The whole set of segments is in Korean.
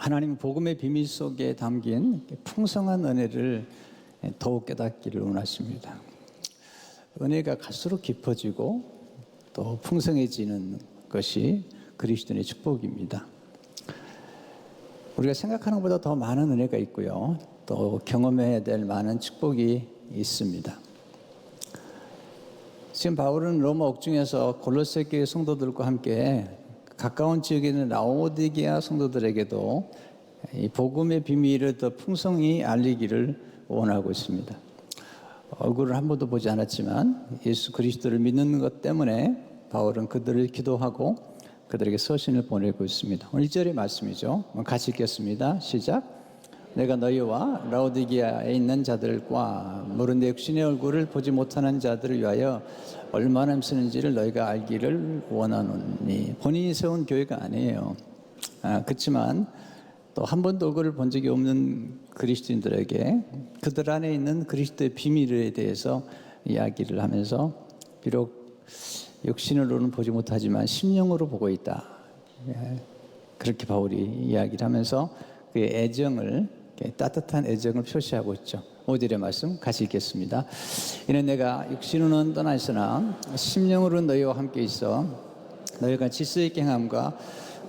하나님 복음의 비밀 속에 담긴 풍성한 은혜를 더욱 깨닫기를 원하십니다. 은혜가 갈수록 깊어지고 또 풍성해지는 것이 그리스도인의 축복입니다. 우리가 생각하는 것보다 더 많은 은혜가 있고요. 또 경험해야 될 많은 축복이 있습니다. 지금 바울은 로마 옥중에서 골로새 교회 성도들과 함께 가까운 지역에 있는 라오디게아 성도들에게도 이 복음의 비밀을 더 풍성히 알리기를 원하고 있습니다. 얼굴을 한 번도 보지 않았지만 예수 그리스도를 믿는 것 때문에 바울은 그들을 기도하고 그들에게 서신을 보내고 있습니다. 오늘 1절의 말씀이죠. 같이 읽겠습니다. 시작. 내가 너희와 라오디게아에 있는 자들과 모른 내 육신의 얼굴을 보지 못하는 자들을 위하여 얼마나 힘쓰는지를 너희가 알기를 원하노니. 본인이 세운 교회가 아니에요. 그렇지만 또 한 번도 얼굴을 본 적이 없는 그리스도인들에게 그들 안에 있는 그리스도의 비밀에 대해서 이야기를 하면서 비록 육신으로는 보지 못하지만 심령으로 보고 있다. 그렇게 바울이 이야기를 하면서 그의 애정을, 따뜻한 애정을 표시하고 있죠. 5절의 말씀 같이 읽겠습니다. 이는 내가 육신으로는 떠나 있으나 심령으로는 너희와 함께 있어 너희가 질서 있게 행함과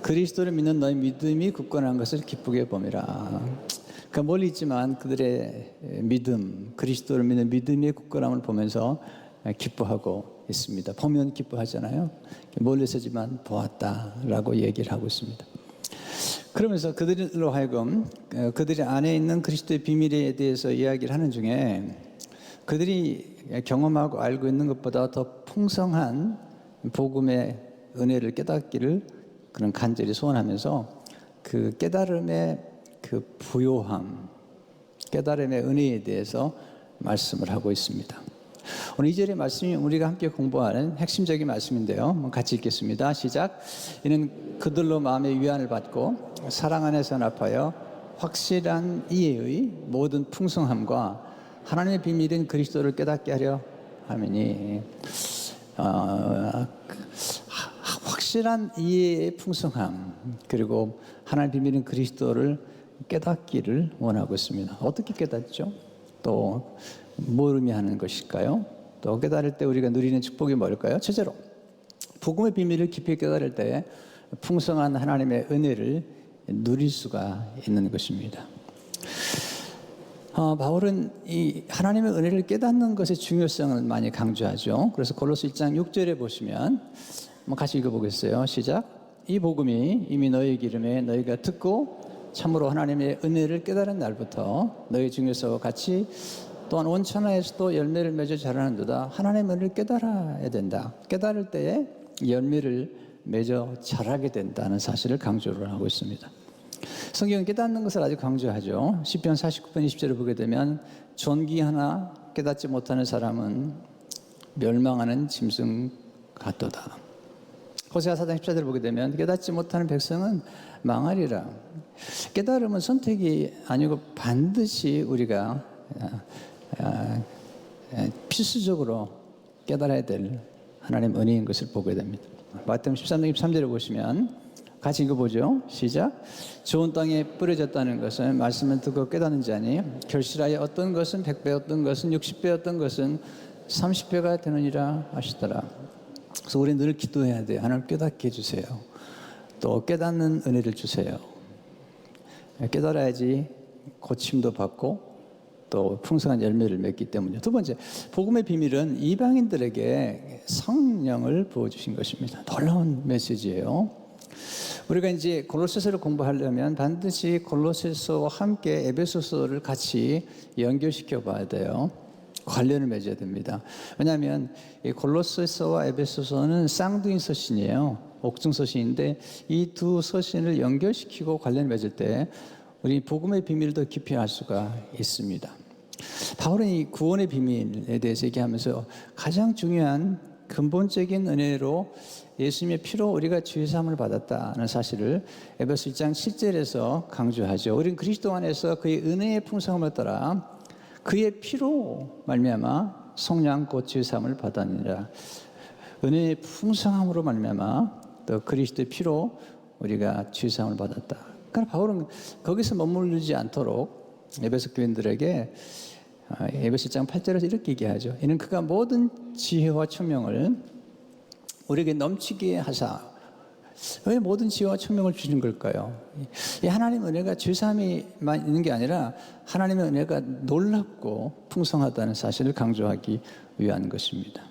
그리스도를 믿는 너희 믿음이 굳건한 것을 기쁘게 봄이라. 그러니까 멀리 있지만 그들의 믿음, 그리스도를 믿는 믿음의 굳건함을 보면서 기뻐하고 있습니다. 보면 기뻐하잖아요. 멀리서지만 보았다라고 얘기를 하고 있습니다. 그러면서 그들로 하여금 그들이 안에 있는 그리스도의 비밀에 대해서 이야기를 하는 중에 그들이 경험하고 알고 있는 것보다 더 풍성한 복음의 은혜를 깨닫기를 그런 간절히 소원하면서 그 깨달음의 그 부요함, 깨달음의 은혜에 대해서 말씀을 하고 있습니다. 오늘 2절의 말씀이 우리가 함께 공부하는 핵심적인 말씀인데요. 같이 읽겠습니다. 시작. 이는 그들로 마음의 위안을 받고 사랑 안에서 연합하여 확실한 이해의 모든 풍성함과 하나님의 비밀인 그리스도를 깨닫게 하려 함이니. 확실한 이해의 풍성함, 그리고 하나님의 비밀인 그리스도를 깨닫기를 원하고 있습니다. 어떻게 깨닫죠? 또 뭘 의미하는 것일까요? 또 깨달을 때 우리가 누리는 축복이 뭘까요? 첫째로 복음의 비밀을 깊이 깨달을 때 풍성한 하나님의 은혜를 누릴 수가 있는 것입니다. 바울은 이 하나님의 은혜를 깨닫는 것의 중요성을 많이 강조하죠. 그래서 골로새 1장 6절에 보시면 같이 읽어보겠어요. 시작. 이 복음이 이미 너희 기름에 너희가 듣고 참으로 하나님의 은혜를 깨달은 날부터 너희 중에서 같이 또한 온 천하에서도 열매를 맺어 자라는도다. 하나님의 은혜를 깨달아야 된다. 깨달을 때에 열매를 맺어 자라게 된다는 사실을 강조를 하고 있습니다. 성경은 깨닫는 것을 아주 강조하죠. 시편 49편 20절을 보게 되면 존귀 하나 깨닫지 못하는 사람은 멸망하는 짐승 같도다. 호세아 4장 14절을 보게 되면 깨닫지 못하는 백성은 망하리라. 깨달음은 선택이 아니고 반드시 우리가 필수적으로 깨달아야 될 하나님 은혜인 것을 보게 됩니다. 마태복음 13장 23절을 보시면 같이 읽어보죠. 시작. 좋은 땅에 뿌려졌다는 것은 말씀을 듣고 깨닫는 자니 결실하여 어떤 것은 100배, 어떤 것은 60배, 어떤 것은 30배가 되느니라 하시더라. 그래서 우리는 늘 기도해야 돼요. 하나님 깨닫게 해주세요. 또 깨닫는 은혜를 주세요. 깨달아야지 고침도 받고 또 풍성한 열매를 맺기 때문이죠. 두 번째, 복음의 비밀은 이방인들에게 성령을 부어주신 것입니다. 놀라운 메시지예요. 우리가 이제 골로새서를 공부하려면 반드시 골로새서와 함께 에베소서를 같이 연결시켜 봐야 돼요. 관련을 맺어야 됩니다. 왜냐하면 이 골로새서와 에베소서는 쌍둥이 서신이에요. 옥중 서신인데 이 두 서신을 연결시키고 관련을 맺을 때 우리 복음의 비밀을 더 깊이 알 수가 있습니다. 바울은 이 구원의 비밀에 대해서 얘기하면서 가장 중요한 근본적인 은혜로 예수님의 피로 우리가 죄 사함을 받았다는 사실을 에베소 1장 7절에서 강조하죠. 우리는 그리스도 안에서 그의 은혜의 풍성함을 따라 그의 피로 말미암아 속량 곧 죄 사함을 받았느니라. 은혜의 풍성함으로 말미암아 또 그리스도의 피로 우리가 죄 사함을 받았다. 그러나 바울은 거기서 머무르지 않도록 에베소 교인들에게 에베소 1장 8절에서 이렇게 얘기하죠. 이는 그가 모든 지혜와 총명을 우리에게 넘치게 하사. 왜 모든 지혜와 총명을 주시는 걸까요? 이 하나님의 은혜가 죄사함이만 있는 게 아니라 하나님의 은혜가 놀랍고 풍성하다는 사실을 강조하기 위한 것입니다.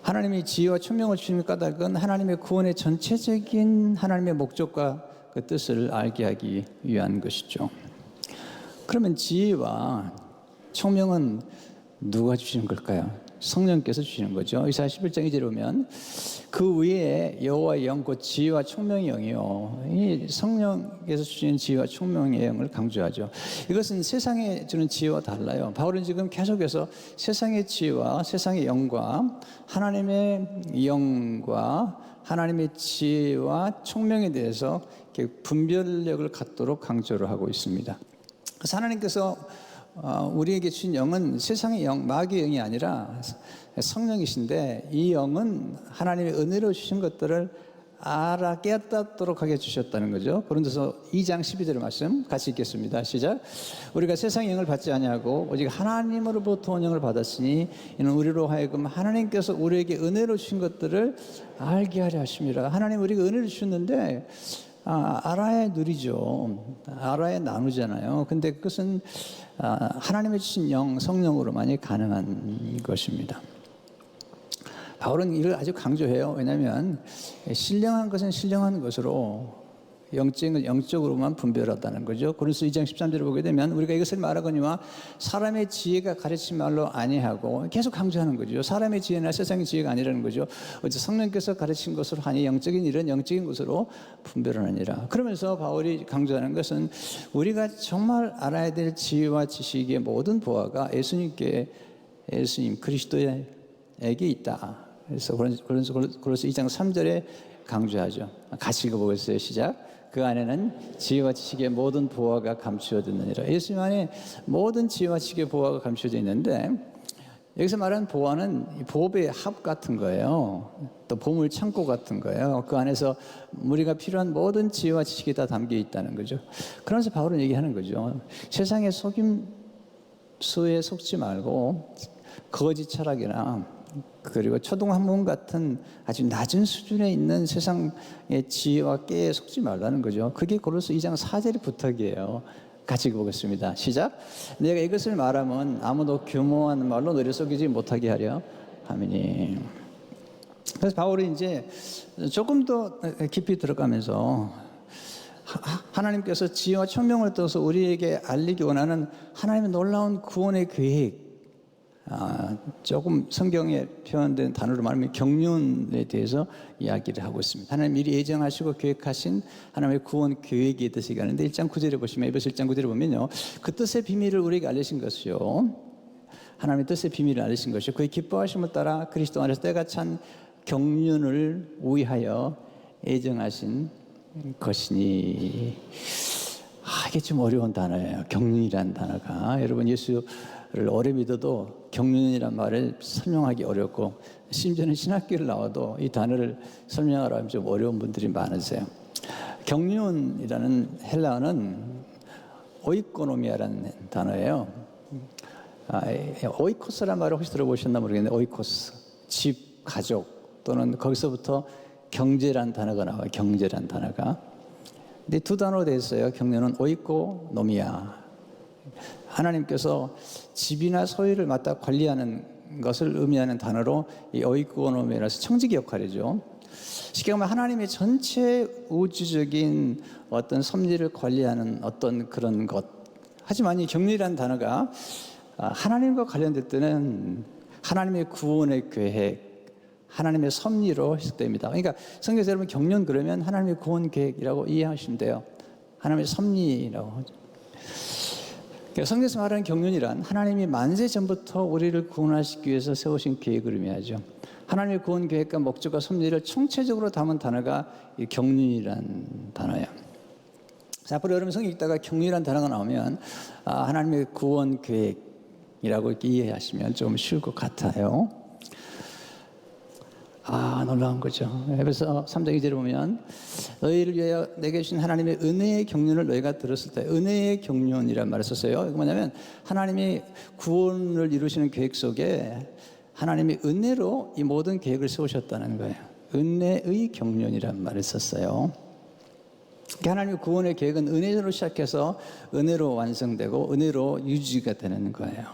하나님이 지혜와 총명을 주시는 까닭은 하나님의 구원의 전체적인 하나님의 목적과 그 뜻을 알게 하기 위한 것이죠. 그러면 지혜와 총명은 누가 주시는 걸까요? 성령께서 주시는 거죠. 이사야 11장 2절에 보면 그 위에 여호와의 영 곧 지혜와 총명의 영이요. 이 성령께서 주시는 지혜와 총명의 영을 강조하죠. 이것은 세상에 주는 지혜와 달라요. 바울은 지금 계속해서 세상의 지혜와 세상의 영과 하나님의 영과 하나님의 지혜와 총명에 대해서 이렇게 분별력을 갖도록 강조를 하고 있습니다. 그래서 하나님께서 우리에게 주신 영은 세상의 영, 마귀의 영이 아니라 성령이신데 이 영은 하나님의 은혜로 주신 것들을 알아 깨닫도록 하게 주셨다는 거죠. 고린도서 2장 12절의 말씀 같이 읽겠습니다. 시작. 우리가 세상의 영을 받지 아니하고 오직 하나님으로부터 온 영을 받았으니 이는 우리로 하여금 하나님께서 우리에게 은혜로 주신 것들을 알게 하려 하심이라. 하나님 우리가 은혜를 주셨는데 알아야 누리죠. 알아야 나누잖아요. 근데 그것은 하나님의 주신 영, 성령으로만이 가능한 것입니다. 바울은 이를 아주 강조해요. 왜냐하면 신령한 것은 신령한 것으로 영적인 건 영적으로만 분별하다는 거죠. 고린도서 2장 13절을 보게 되면 우리가 이것을 말하거니와 사람의 지혜가 가르친 말로 아니하고 계속 강조하는 거죠. 사람의 지혜나 세상의 지혜가 아니라는 거죠. 어째 성령께서 가르친 것으로 하니 영적인 일은 영적인 것으로 분별하느니라. 그러면서 바울이 강조하는 것은 우리가 정말 알아야 될 지혜와 지식의 모든 보화가 예수님 그리스도에게 있다. 그래서 고린도서 2장 3절에 강조하죠. 같이 읽어보겠어요. 시작. 그 안에는 지혜와 지식의 모든 보화가 감추어져 있느니라. 예수님 안에 모든 지혜와 지식의 보화가 감추어져 있는데 여기서 말하는 보화는 보배의 합 같은 거예요. 또 보물 창고 같은 거예요. 그 안에서 우리가 필요한 모든 지혜와 지식이 다 담겨 있다는 거죠. 그러면서 바울은 얘기하는 거죠. 세상의 속임수에 속지 말고 거짓 철학이나 그리고 초등학문 같은 아주 낮은 수준에 있는 세상의 지혜와 깨에 속지 말라는 거죠. 그게 고린도서 2장 4절의 부탁이에요. 같이 읽어보겠습니다. 시작. 내가 이것을 말하면 아무도 교모한 말로 너를 속이지 못하게 하려 함이니. 그래서 바울이 이제 조금 더 깊이 들어가면서 하나님께서 지혜와 총명을 떠서 우리에게 알리기 원하는 하나님의 놀라운 구원의 계획, 조금 성경에 표현된 단어로 말하면 경륜에 대해서 이야기를 하고 있습니다. 하나님 미리 예정하시고 계획하신 하나님의 구원 계획에 대해서 얘기하는데 1장 9절에 보시면 에베소 1장 9절에 보면요. 그 뜻의 비밀을 우리에게 알리신 것이요. 하나님의 뜻의 비밀을 알리신 것이요. 그의 기뻐하심을 따라 그리스도 안에서 때가 찬 경륜을 위하여 예정하신 것이니. 이게 좀 어려운 단어예요. 경륜이라는 단어가. 여러분 예수를 오래 믿어도 경륜이란 말을 설명하기 어렵고 심지어는 신학교를 나와도 이 단어를 설명하라 하면 좀 어려운 분들이 많으세요. 경륜이라는 헬라어는 오이코노미아라는 단어예요. 오이코스라는 말을 혹시 들어보셨나 모르겠는데 오이코스, 집, 가족 또는 거기서부터 경제란 단어가 나와요. 경제란 단어가. 근데 두 단어로 되어 있어요. 경륜은 오이코노미아. 하나님께서 집이나 소유를 맡아 관리하는 것을 의미하는 단어로 이 오이코노미아라서 청지기 역할이죠. 쉽게 말하면 하나님의 전체 우주적인 어떤 섭리를 관리하는 어떤 그런 것. 하지만 이 경륜이라는 단어가 하나님과 관련될 때는 하나님의 구원의 계획, 하나님의 섭리로 해석됩니다. 그러니까 성경에서 여러분 경륜 그러면 하나님의 구원 계획이라고 이해하시면 돼요. 하나님의 섭리라고 하죠. 그러니까 성경에서 말하는 경륜이란 하나님이 만세 전부터 우리를 구원하시기 위해서 세우신 계획을 의미하죠. 하나님의 구원 계획과 목적과 섭리를 총체적으로 담은 단어가 이 경륜이란 단어예요. 자, 앞으로 여러분 성경 읽다가 경륜이란 단어가 나오면 하나님의 구원 계획이라고 이렇게 이해하시면 좀 쉬울 것 같아요. 놀라운 거죠. 에베소 3장 2절에 보면 너희를 위하여 내게 주신 하나님의 은혜의 경륜을 너희가 들었을 때, 은혜의 경륜이란 말을 썼어요. 이거 뭐냐면 하나님이 구원을 이루시는 계획 속에 하나님이 은혜로 이 모든 계획을 세우셨다는 거예요. 은혜의 경륜이란 말을 썼어요. 하나님의 구원의 계획은 은혜로 시작해서 은혜로 완성되고 은혜로 유지가 되는 거예요.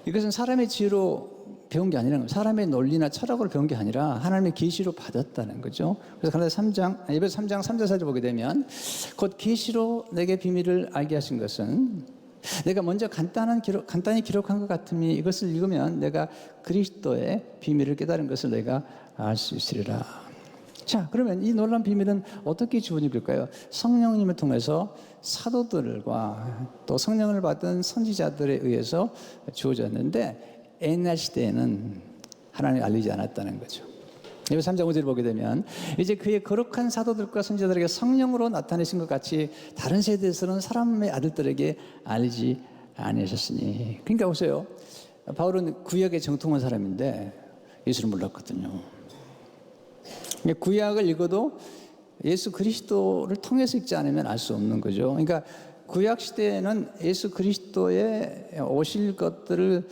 이것은 사람의 지혜로 배운 게 아니라 사람의 논리나 철학으로 배운 게 아니라 하나님의 계시로 받았다는 거죠. 그래서 에베소 3장 3절 4절 보게 되면 곧 계시로 내게 비밀을 알게 하신 것은 내가 먼저 간단히 기록한 것 같으니 이것을 읽으면 내가 그리스도의 비밀을 깨달은 것을 내가 알 수 있으리라. 자, 그러면 이 놀라운 비밀은 어떻게 주어질까요? 성령님을 통해서 사도들과 또 성령을 받은 선지자들에 의해서 주어졌는데 옛날 시대에는 하나님이 알리지 않았다는 거죠. 에베소 3장 5절을 보게 되면 이제 그의 거룩한 사도들과 선지자들에게 성령으로 나타내신 것 같이 다른 세대에서는 사람의 아들들에게 알리지 않으셨으니. 그러니까 보세요. 바울은 구약에 정통한 사람인데 예수를 몰랐거든요. 구약을 읽어도 예수 그리스도를 통해서 읽지 않으면 알 수 없는 거죠. 그러니까 구약 시대에는 예수 그리스도의 오실 것들을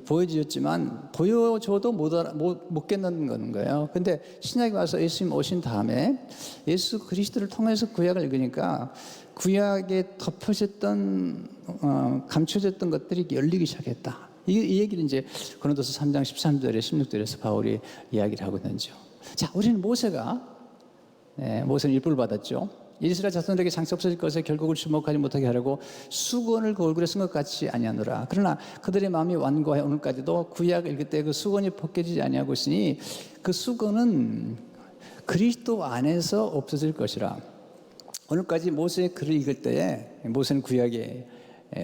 보여주었지만 보여줘도 못 깨닫는 거예요. 근데 신약에 와서 예수님 오신 다음에 예수 그리스도를 통해서 구약을 읽으니까 구약에 덮여졌던 감춰졌던 것들이 열리기 시작했다. 이 얘기를 이제 고린도서 3장 13절에 16절에서 바울이 이야기를 하고 있는죠. 자, 우리는 모세는 율법을 받았죠. 이스라엘 자손들에게 장차 없어질 것에 결국을 주목하지 못하게 하려고 수건을 그 얼굴에 쓴 것 같이 아니하노라. 그러나 그들의 마음이 완고하여 오늘까지도 구약을 읽을 때 그 수건이 벗겨지지 아니하고 있으니 그 수건은 그리스도 안에서 없어질 것이라. 오늘까지 모세의 글을 읽을 때에 모세는 구약에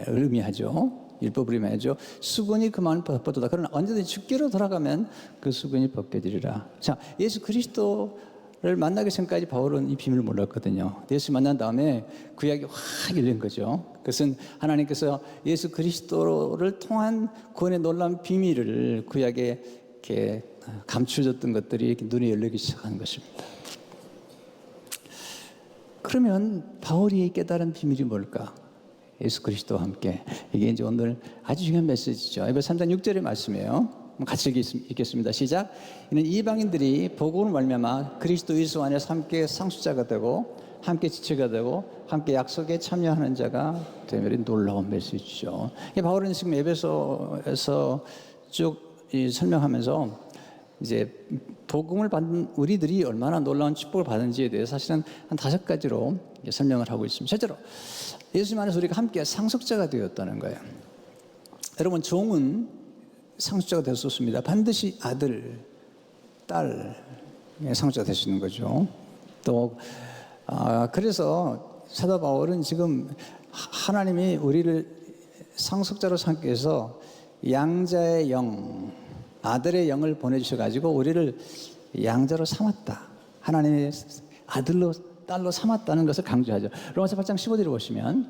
의미하죠. 율법을 의미하죠. 수건이 그 마음을 벗도다. 그러나 언제든지 죽기로 돌아가면 그 수건이 벗겨지리라. 자, 예수 그리스도를 만나기 전까지 바울은 이 비밀을 몰랐거든요. 예수 만난 다음에 구약이 확 열린 거죠. 그것은 하나님께서 예수 그리스도를 통한 구원의 놀라운 비밀을 구약에 이렇게 감추어졌던 것들이 이렇게 눈에 열리기 시작한 것입니다. 그러면 바울이 깨달은 비밀이 뭘까? 예수 그리스도와 함께. 이게 이제 오늘 아주 중요한 메시지죠. 에베소 3장 6절의 말씀이에요. 같이 읽겠습니다. 시작. 이는 이방인들이 복음을 말미암아 그리스도 예수 안에서 함께 상수자가 되고 함께 지체가 되고 함께 약속에 참여하는 자가 되면 놀라운 메시지죠. 바울은 지금 에베소에서 쭉 설명하면서 이제 복음을 받은 우리들이 얼마나 놀라운 축복을 받은지에 대해서 사실은 한 5가지로 설명을 하고 있습니다. 실제로 예수님 안에서 우리가 함께 상속자가 되었다는 거예요. 여러분, 종은 상속자가 될 수 없습니다. 반드시 아들, 딸 상속자가 될 수 있는 거죠. 또 그래서 사도 바울은 지금 하나님이 우리를 상속자로 삼기 위해서 양자의 영, 아들의 영을 보내주셔가지고 우리를 양자로 삼았다. 하나님의 아들로 딸로 삼았다는 것을 강조하죠. 로마서 8장 15절을 보시면,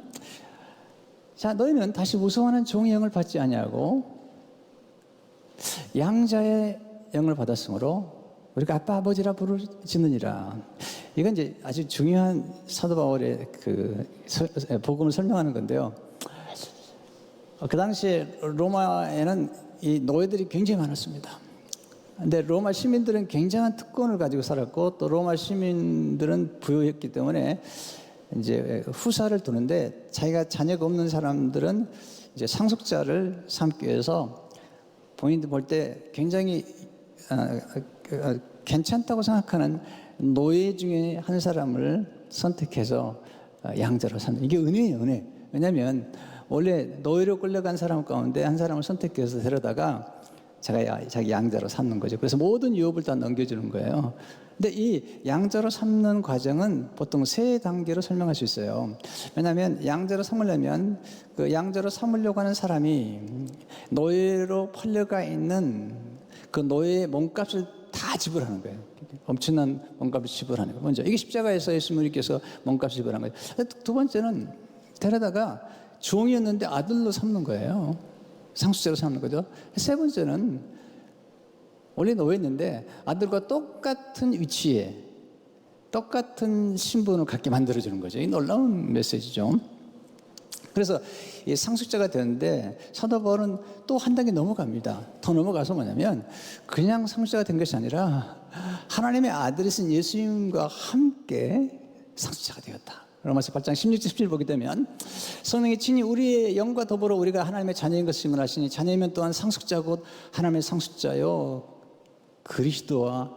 자, 너희는 다시 무서워하는 종의 영을 받지 아니하고 양자의 영을 받았으므로 우리가 아빠 아버지라 부르짖느니라. 이건 이제 아주 중요한 사도 바울의 그 복음을 설명하는 건데요. 그 당시에 로마에는 이 노예들이 굉장히 많았습니다. 근데 로마 시민들은 굉장한 특권을 가지고 살았고 또 로마 시민들은 부유했기 때문에 이제 후사를 두는데 자기가 자녀가 없는 사람들은 이제 상속자를 삼기 위해서 본인들 볼 때 굉장히 괜찮다고 생각하는 노예 중에 한 사람을 선택해서 양자로 삼는, 이게 은혜예요, 은혜. 왜냐하면 원래 노예로 끌려간 사람 가운데 한 사람을 선택해서 데려다가 자기 양자로 삼는 거죠. 그래서 모든 유업을 다 넘겨주는 거예요. 근데 이 양자로 삼는 과정은 보통 3단계로 설명할 수 있어요. 왜냐하면 양자로 삼으려면 그 양자로 삼으려고 하는 사람이 노예로 팔려가 있는 그 노예의 몸값을 다 지불하는 거예요. 엄청난 몸값을 지불하는 거예요. 먼저 이게 십자가에서 예수님께서 몸값을 지불한 거예요. 두 번째는 데려다가 종이었는데 아들로 삼는 거예요. 상속자로 삼는 거죠. 세 번째는 원래 노예였는데 아들과 똑같은 위치에 똑같은 신분을 갖게 만들어주는 거죠. 이 놀라운 메시지죠. 그래서 이 상속자가 되는데 사도 바울은 또 한 단계 넘어갑니다. 더 넘어가서 뭐냐면 그냥 상속자가 된 것이 아니라 하나님의 아들이신 예수님과 함께 상속자가 되었다. 로마서 8장 16, 17 보게 되면 성령이 친히 우리의 영과 더불어 우리가 하나님의 자녀인 것을 증언하시니 자녀이면 또한 상속자 곧 하나님의 상속자요 그리스도와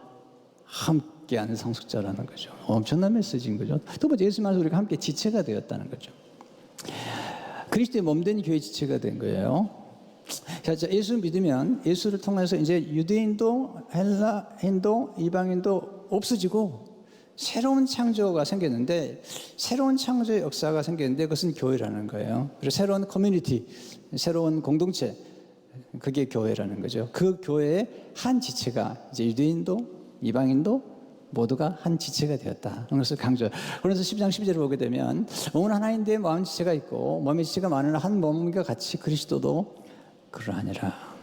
함께하는 상속자라는 거죠. 엄청난 메시지인 거죠. 두 번째 예수님 안에서 우리가 함께 지체가 되었다는 거죠. 그리스도의 몸된 교회 지체가 된 거예요. 자, 예수 믿으면 예수를 통해서 이제 유대인도 헬라인도 이방인도 없어지고 새로운 창조가 생겼는데 새로운 창조의 역사가 생겼는데 그것은 교회라는 거예요. 그리고 새로운 커뮤니티, 새로운 공동체, 그게 교회라는 거죠. 그 교회의 한 지체가 이제 유대인도 이방인도 모두가 한 지체가 되었다. 그것을 강조. 그래서 10장 12절을 보게 되면 몸은 하나인데 마음 지체가 있고 몸의 지체가 많으나 한 몸과 같이 그리스도도 그러하니라.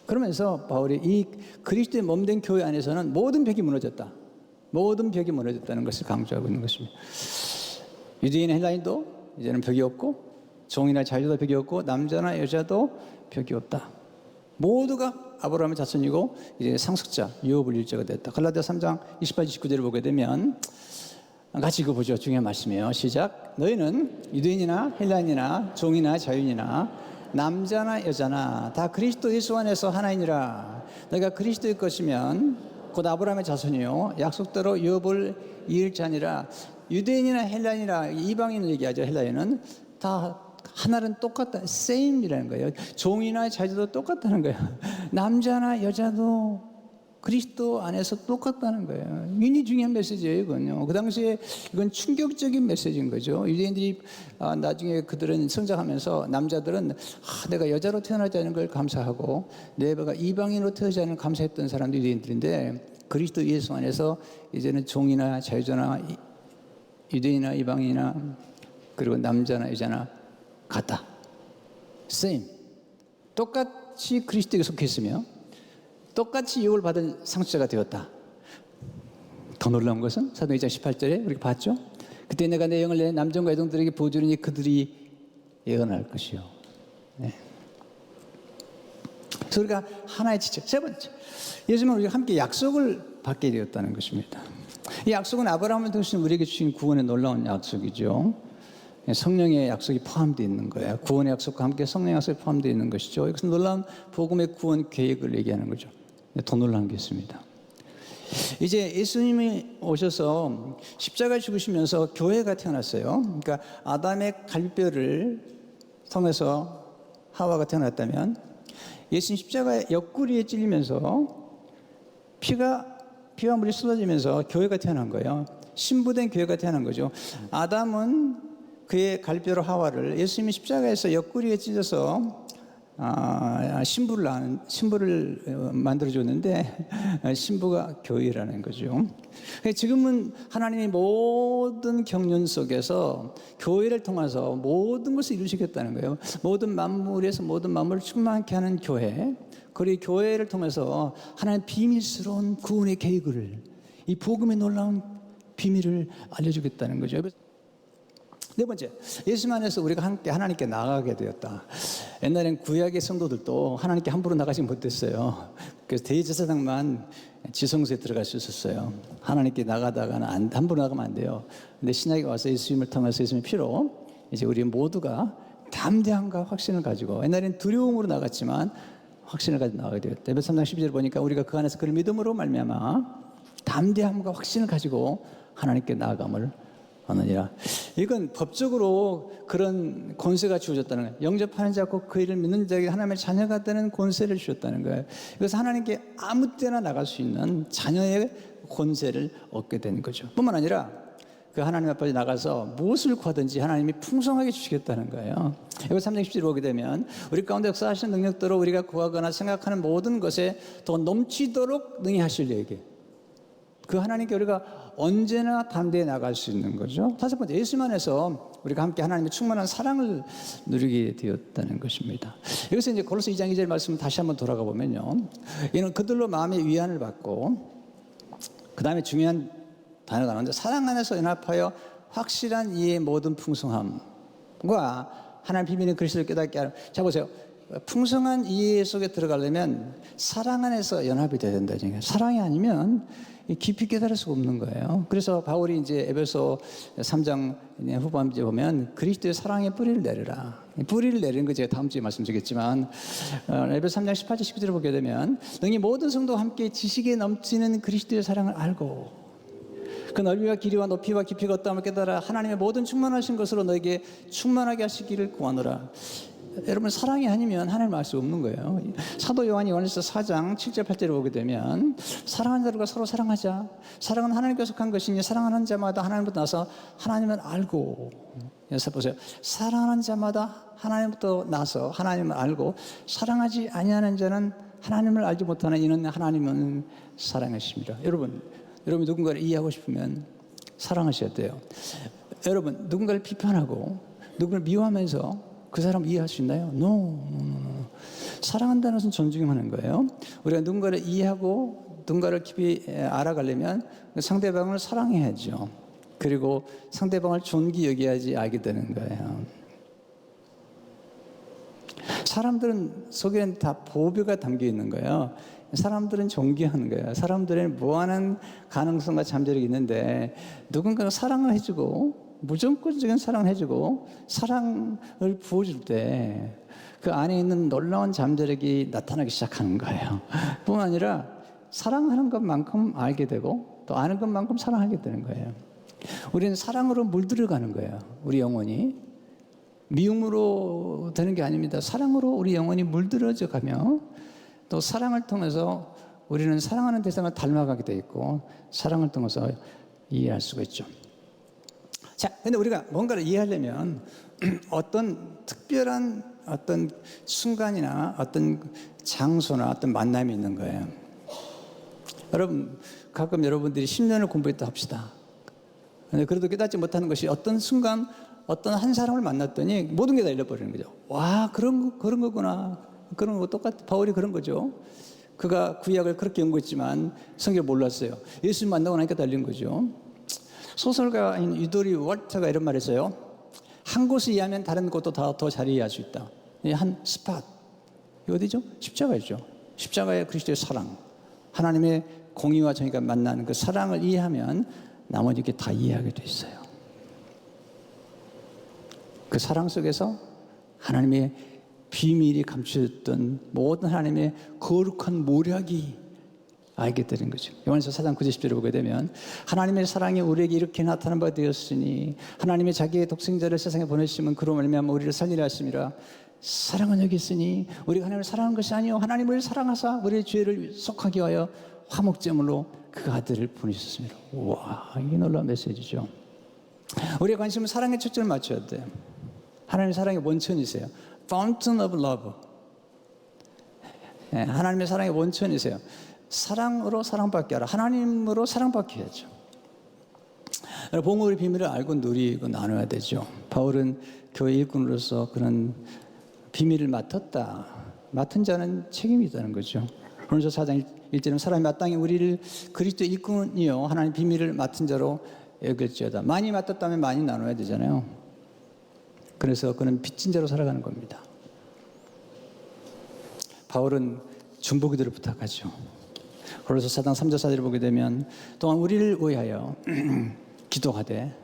그러면서 바울이 이 그리스도의 몸된 교회 안에서는 모든 벽이 무너졌다. 모든 벽이 무너졌다는 것을 강조하고 있는 것입니다. 유대인 헬라인도 이제는 벽이 없고 종이나 자유도 벽이 없고 남자나 여자도 벽이 없다. 모두가 아브라함의 자손이고 이제 상속자, 유업을일자가 됐다. 갈라디아 3장 28, 29절을 보게 되면 같이 읽어보죠. 중요한 말씀이에요. 시작. 너희는 유대인이나 헬라인이나 종이나 자유인이나 남자나 여자나 다 그리스도 예수 안에서 하나이니라. 너희가 그리스도의 것이면 곧 아브라함의 자손이요 약속대로 유업을 이을 자니라. 유대인이나 헬라인이나 이방인을 얘기하죠. 헬라인은 다 하나는 똑같다. same이라는 거예요. 종이나 자유도 똑같다는 거예요. 남자나 여자도 그리스도 안에서 똑같다는 거예요. 굉장히 중요한 메시지예요, 이건요. 그 당시에 이건 충격적인 메시지인 거죠. 유대인들이 나중에 그들은 성장하면서 남자들은 내가 여자로 태어나지 않은 걸 감사하고 내가 이방인으로 태어나지 않은 걸 감사했던 사람들이 유대인들인데 그리스도 예수 안에서 이제는 종이나 자유자나 유대인이나 이방인이나 그리고 남자나 여자나 같다. same. 똑같이 그리스도에 속해 있으며 똑같이 유업을 받은 상속자가 되었다. 더 놀라운 것은 사도행 2장 18절에 우리가 봤죠. 그때 내가 내 영을 내 남정과 여종들에게 부어주리니 그들이 예언할 것이요. 네. 그래서 우리가 하나의 지체. 세 번째, 예수님은 우리가 함께 약속을 받게 되었다는 것입니다. 이 약속은 아브라함을 통해 우리에게 주신 구원의 놀라운 약속이죠. 성령의 약속이 포함되어 있는 거예요. 구원의 약속과 함께 성령의 약속이 포함되어 있는 것이죠. 이것은 놀라운 복음의 구원 계획을 얘기하는 거죠. 더 놀라운 게 있습니다. 이제 예수님이 오셔서 십자가에 죽으시면서 교회가 태어났어요. 그러니까 아담의 갈비뼈를 통해서 하와가 태어났다면 예수님 십자가의 옆구리에 찔리면서 피와 물이 쏟아지면서 교회가 태어난 거예요. 신부된 교회가 태어난 거죠. 아담은 그의 갈비뼈로 하와를 예수님이 십자가에서 옆구리에 찢어서 신부를 만들어줬는데 신부가 교회라는 거죠. 지금은 하나님이 모든 경륜 속에서 교회를 통해서 모든 것을 이루시겠다는 거예요. 모든 만물에서 모든 만물을 충만케 하는 교회. 그리고 교회를 통해서 하나님 비밀스러운 구원의 계획을 이 복음의 놀라운 비밀을 알려주겠다는 거죠. 네 번째, 예수님 안에서 우리가 함께 하나님께 나아가게 되었다. 옛날엔 구약의 성도들도 하나님께 함부로 나가지 못했어요. 그래서 대제사장만 지성소에 들어갈 수 있었어요. 하나님께 나가다가는 함부로 나가면 안 돼요. 근데 신약에 와서 예수님을 통해서 예수님의 피로 이제 우리 모두가 담대함과 확신을 가지고 옛날엔 두려움으로 나갔지만 확신을 가지고 나가게 되었다. 에베소 3장 12절 보니까 우리가 그 안에서 그를 믿음으로 말미암아 담대함과 확신을 가지고 하나님께 나아감을 하느니라. 이건 법적으로 그런 권세가 주어졌다는 거예요. 영접하는 자 곧 그 이를 믿는 자에게 하나님의 자녀가 되는 권세를 주셨다는 거예요. 그래서 하나님께 아무 때나 나갈 수 있는 자녀의 권세를 얻게 된 거죠. 뿐만 아니라 그 하나님 앞에 나가서 무엇을 구하든지 하나님이 풍성하게 주시겠다는 거예요. 여기 3장 10절 보게 되면 우리 가운데 역사하시는 능력대로 우리가 구하거나 생각하는 모든 것에 더 넘치도록 능히 하실 얘기. 그 하나님께 우리가 언제나 담대히 나갈 수 있는 거죠. 다섯 번째, 예수님 안에서 우리가 함께 하나님의 충만한 사랑을 누리게 되었다는 것입니다. 여기서 이제 골로새 2장 2절 말씀 다시 한번 돌아가 보면요. 이는 그들로 마음의 위안을 받고 그 다음에 중요한 단어가 나오는데 사랑 안에서 연합하여 확실한 이해의 모든 풍성함과 하나님 비밀인 그리스도를 깨닫게 하는. 자 보세요. 풍성한 이해 속에 들어가려면 사랑 안에서 연합이 돼야 된다. 사랑이 아니면 깊이 깨달을 수가 없는 거예요. 그래서 바울이 이제 에베소 3장 후반부에 보면 그리스도의 사랑의 뿌리를 내리라. 뿌리를 내리는 거 제가 다음 주에 말씀드리겠지만 에베소 3장 18절 19절을 보게 되면 너희 모든 성도와 함께 지식에 넘치는 그리스도의 사랑을 알고 그 넓이와 길이와 높이와 깊이가 어떠함을 깨달아 하나님의 모든 충만하신 것으로 너에게 충만하게 하시기를 구하노라. 여러분 사랑이 아니면 하나님을 알 수 없는 거예요. 사도 요한이 요한일서 4장 7절 8절을 보게 되면 사랑하는 자들과 서로 사랑하자. 사랑은 하나님께 속한 것이니 사랑하는 자마다 하나님부터 나서 하나님을 알고. 여기서 보세요. 사랑하는 자마다 하나님부터 나서 하나님을 알고 사랑하지 아니하는 자는 하나님을 알지 못하는 이는 하나님은 사랑하십니다. 여러분 누군가를 이해하고 싶으면 사랑하셔야 돼요. 여러분 누군가를 비판하고 누군가를 미워하면서 그 사람 이해할 수 있나요? No. 사랑한다는 것은 존중하는 거예요. 우리가 누군가를 이해하고 누군가를 깊이 알아가려면 상대방을 사랑해야죠. 그리고 상대방을 존귀 여겨야지 알게 되는 거예요. 사람들은 속에는 다 보배가 담겨 있는 거예요. 사람들은 존경하는 거예요. 사람들은 무한한 가능성과 잠재력이 있는데 누군가가 사랑을 해주고 무조건적인 사랑을 해주고 사랑을 부어줄 때 그 안에 있는 놀라운 잠재력이 나타나기 시작하는 거예요. 뿐만 아니라 사랑하는 것만큼 알게 되고 또 아는 것만큼 사랑하게 되는 거예요. 우리는 사랑으로 물들어가는 거예요. 우리 영혼이 미움으로 되는 게 아닙니다. 사랑으로 우리 영혼이 물들어져 가며 또 사랑을 통해서 우리는 사랑하는 대상을 닮아가게 돼 있고 사랑을 통해서 이해할 수가 있죠. 자, 근데 우리가 뭔가를 이해하려면 어떤 특별한 어떤 순간이나 어떤 장소나 어떤 만남이 있는 거예요. 여러분, 가끔 여러분들이 10년을 공부했다 합시다. 근데 그래도 깨닫지 못하는 것이 어떤 순간 어떤 한 사람을 만났더니 모든 게 다 잃어버리는 거죠. 와, 그런 거구나. 그런 거 똑같아. 바울이 그런 거죠. 그가 구약을 그렇게 연구했지만 성경을 몰랐어요. 예수님 만나고 나니까 달린 거죠. 소설가인 유도리 월터가 이런 말을 했어요. 한 곳을 이해하면 다른 곳도 더 잘 이해할 수 있다. 한 스팟. 이거 어디죠? 십자가이죠. 십자가의 그리스도의 사랑. 하나님의 공의와 정의가 만나는 그 사랑을 이해하면 나머지 게 다 이해하게 돼 있어요. 그 사랑 속에서 하나님의 비밀이 감춰졌던 모든 하나님의 거룩한 모략이 알게 되는 거죠. 요한일서 4장 9절 10절을 보게 되면 하나님의 사랑이 우리에게 이렇게 나타난 바 되었으니 하나님의 자기의 독생자를 세상에 보내시면 그로 말미암아 우리를 살리려 하심이라. 사랑은 여기 있으니 우리가 하나님을 사랑한 것이 아니요 하나님을 사랑하사 우리의 죄를 속하게 하여 화목제물로 그 아들을 보내셨습니다. 와, 이게 놀라운 메시지죠. 우리의 관심은 사랑의 초점을 맞춰야 돼요. 하나님의 사랑의 원천이세요. Fountain of Love. 하나님의 사랑의 원천이세요. 사랑으로 사랑받게 하라. 하나님으로 사랑받게 해야죠. 복음의 비밀을 알고 누리고 나눠야 되죠. 바울은 교회 일꾼으로서 그런 비밀을 맡았다. 맡은 자는 책임이 있다는 거죠. 그래서 4장 1절은 사람이 마땅히 우리를 그리스도 일꾼이요 하나님 비밀을 맡은 자로 여길지어다. 많이 맡았다면 많이 나눠야 되잖아요. 그래서 그는 빚진 자로 살아가는 겁니다. 바울은 중보기도를 부탁하죠. 그래서 4장 3절 4절을 보게 되면 또한 우리를 위하여 기도하되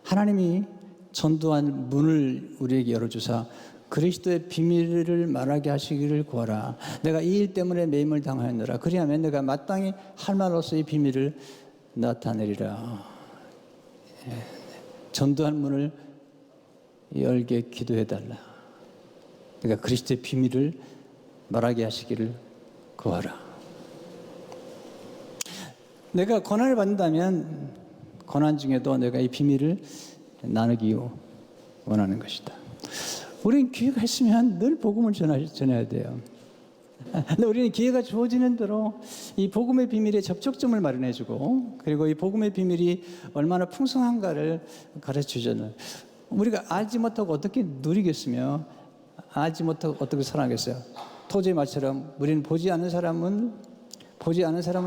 하나님이 전도한 문을 우리에게 열어주사 그리스도의 비밀을 말하게 하시기를 구하라. 내가 이 일 때문에 매임을 당하였노라. 그리하면 내가 마땅히 할 말로서 이 비밀을 나타내리라. 전도한 문을 열게 기도해달라. 내가 그리스도의 비밀을 말하게 하시기를 구하라. 내가 고난을 받는다면 고난 중에도 내가 이 비밀을 나누기 원하는 것이다. 우리는 기회가 있으면 늘 복음을 전해야 돼요. 근데 우리는 기회가 주어지는 대로 이 복음의 비밀의 접촉점을 마련해주고 그리고 이 복음의 비밀이 얼마나 풍성한가를 가르쳐주잖아요. 우리가 알지 못하고 어떻게 누리겠으며 알지 못하고 어떻게 살아가겠어요? 토지의 말처럼 우리는 보지 않는 사람은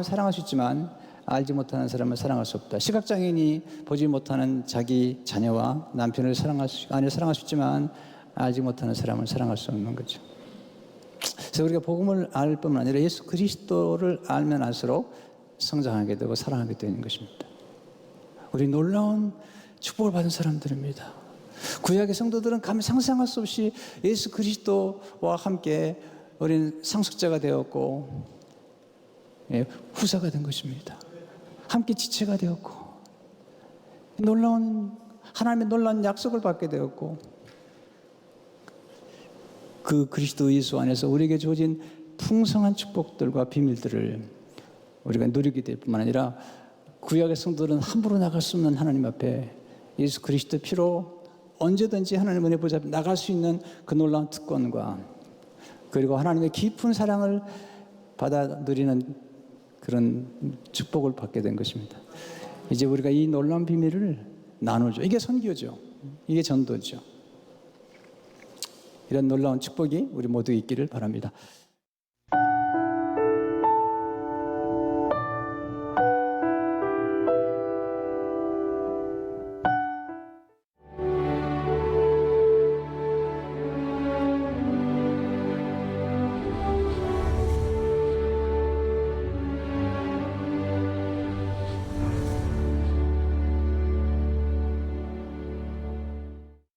사랑할 수 있지만 알지 못하는 사람은 사랑할 수 없다. 시각장애인이 보지 못하는 자기 자녀와 남편을 사랑할 수 있지만 알지 못하는 사람은 사랑할 수 없는 거죠. 그래서 우리가 복음을 알 뿐만 아니라 예수 그리스도를 알면 알수록 성장하게 되고 사랑하게 되는 것입니다. 우리 놀라운 축복을 받은 사람들입니다. 구약의 성도들은 감히 상상할 수 없이 예수 그리스도와 함께 우리는 상속자가 되었고 후사가 된 것입니다. 함께 지체가 되었고 하나님의 놀라운 약속을 받게 되었고 그 그리스도 예수 안에서 우리에게 주어진 풍성한 축복들과 비밀들을 우리가 누리게 될 뿐만 아니라 구약의 성도들은 함부로 나갈 수 없는 하나님 앞에 예수 그리스도 피로 언제든지 하나님 은혜 붙잡혀 나갈 수 있는 그 놀라운 특권과 그리고 하나님의 깊은 사랑을 받아 누리는 그런 축복을 받게 된 것입니다. 이제 우리가 이 놀라운 비밀을 나누죠. 이게 선교죠. 이게 전도죠. 이런 놀라운 축복이 우리 모두 있기를 바랍니다.